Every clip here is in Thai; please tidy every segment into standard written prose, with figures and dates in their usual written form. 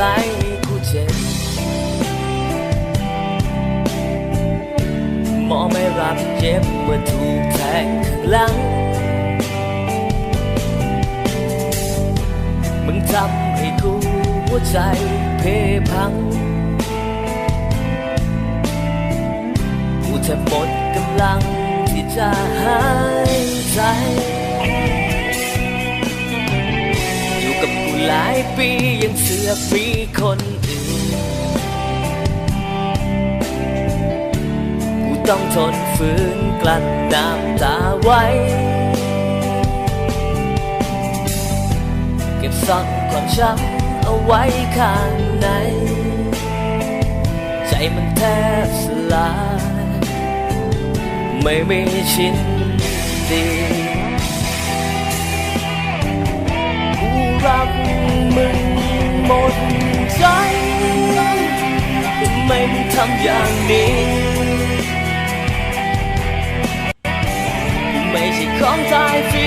ใจคู่เจ็บหมอไม่รับเจ็บเมื่อถูกแทงข้างหลังมึงทำให้กูหัวใจเพพังกูแทบหมดกำลังที่จะหายใจอยู่กับกูหลายปียังเสือกมีคนอื่นกูต้องทนฝืนกลั้นน้ำตาไว้เก็บซ่อนความช้ำเอาไว้ข้างในใจมันแทบสลายไม่มีชิ้นดีกูรักมึงหมดใจทำไมมึงทำอย่างนี้กูไม่ใช่ของตายฟรี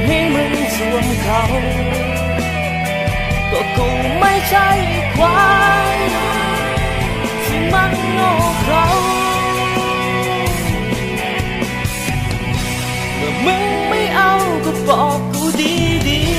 ให้มึงสวมเขาก็กูไม่ใช่ควายที่มันโง่เขลาเมื่อมึงไม่เอาก็บอกกูดีๆ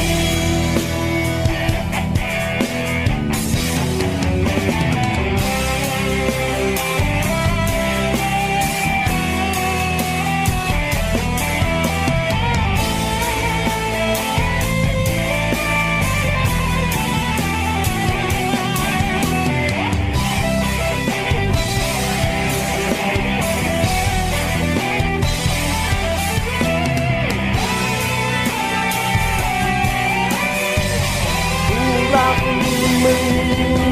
มึง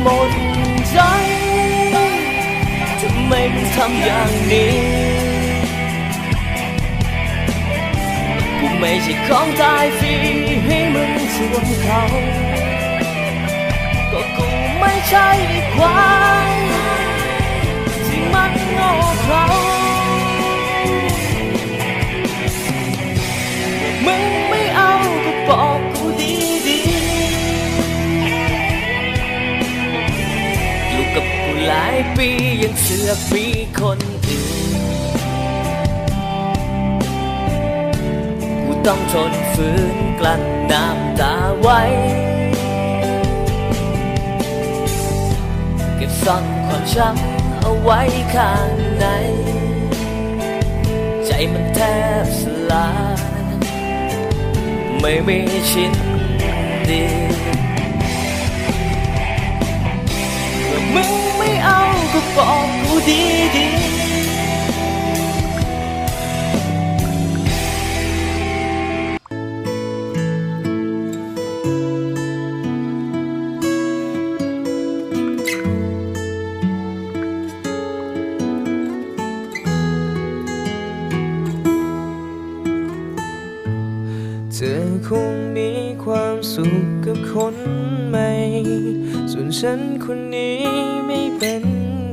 หมดใจทำไมมึงทำอย่างนี้กูไม่ใช่ของตายฟรีให้มึงสวมเขาก็กูไม่ใช่ควายที่มันโง่เขลามึงไม่เอาก็บอกกูดีกับกูหลายปียังเสือกมีคนอื่นกูต้องทนฝืนกลั้นน้ำตาไว้เก็บซ่อนความช้ำเอาไว้ข้างในใจมันแทบสลายไม่มีชิ้นดีมึงไม่เอาก็บอกกูดีเธอคงมีความสุขกับคนใหม่ส่วนฉันคนนี้ไม่เป็น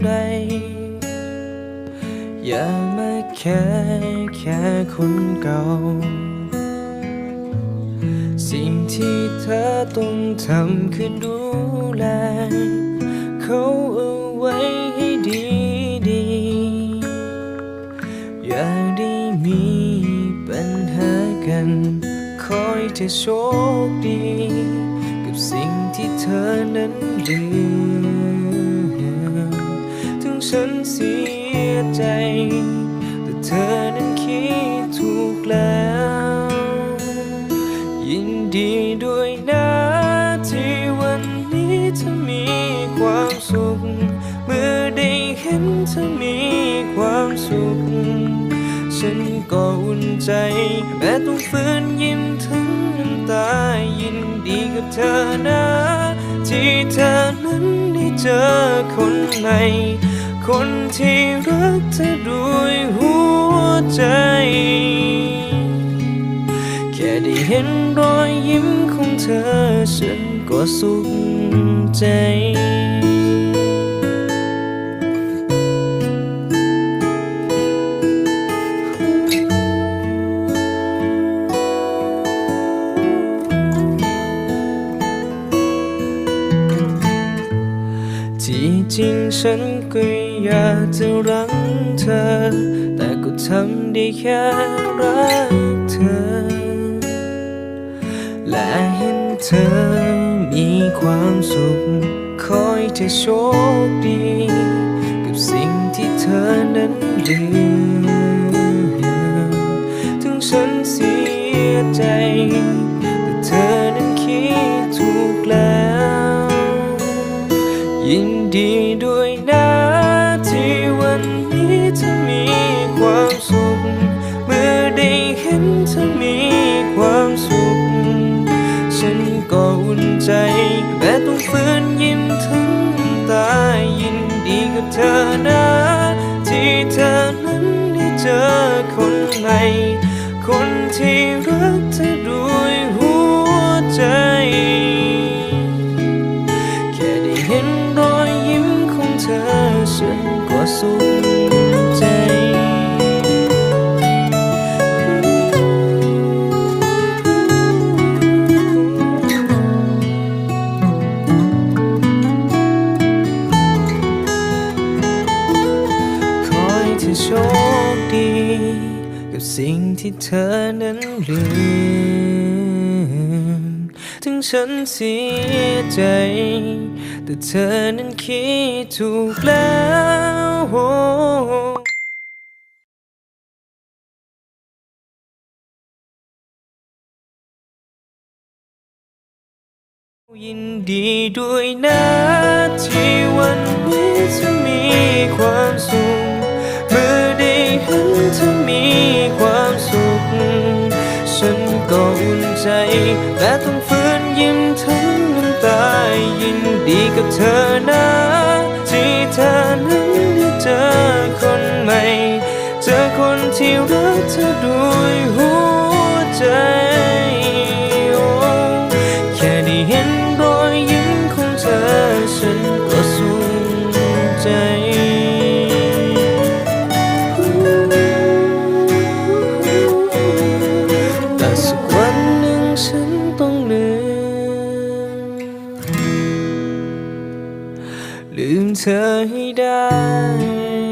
ไรอย่ามาแค่คนเก่าสิ่งที่เธอต้องทำคือดูแลเขาเอาไว้ให้ดีอย่าได้มีปัญหากันขอให้เธอโชคดีกับสิ่งที่เธอนั้นลืมถึงฉันเสียใจแต่เธอนั้นคิดถูกแล้วยินดีด้วยนะที่วันนี้เธอมีความสุขเมื่อได้เห็นเธอมีความสุขฉันก็อุ่นใจแม้ต้องฝืนยิ้มถึงน้ำตายินดีกับเธอนะที่เธอนั้นได้เจอคนใหม่คนที่รักเธอด้วยหัวใจแค่ได้เห็นรอยยิ้มของเธอฉันก็สุขใจ ที่จริงฉันก็อยากจะรักเธอแต่ก็ทำได้แค่รักเธอและเห็นเธอมีความสุขขอให้เธอโชคดีกับสิ่งที่เธอนั้นลืมถึงฉันเสียใจแต่เธอนั้นคิดถูกแล้วยินดีด้วยนะที่วันนี้เธอมีความสุขเมื่อได้เห็นเธอมีความสุขฉันก็อุ่นใจแม้ต้องฝืนยิ้มถึงตายยินดีกับเธอนะที่เธอนั้นได้เจอคนใหม่คนที่รักเธอด้วยหัวใจแค่ได้เห็นรอยยิ้มของเธอฉันก็สุขใจ ขอให้เธอโชคดีกับสิ่งที่เธอนั้นลืมถึงฉันเสียใจแต่เธอนั้นคิดถูกแล้วยินดีด้วยนะที่วันนี้เธอมีความสุขเมื่อได้เห็นเธอมีความสุขฉันก็อุ่นใจและต้องฝืนยิ้มทั้งน้ำตายินดีกับเธอนะที่เธอนั้นได้เจอคนใหม่เจอคนที่รักเธอด้วยหัวใจแค่ได้เห็นรอยยิ้มของเธอฉันก็สุขใจแต่สักวันหนึ่งฉันต้องลืมเธอให้ได้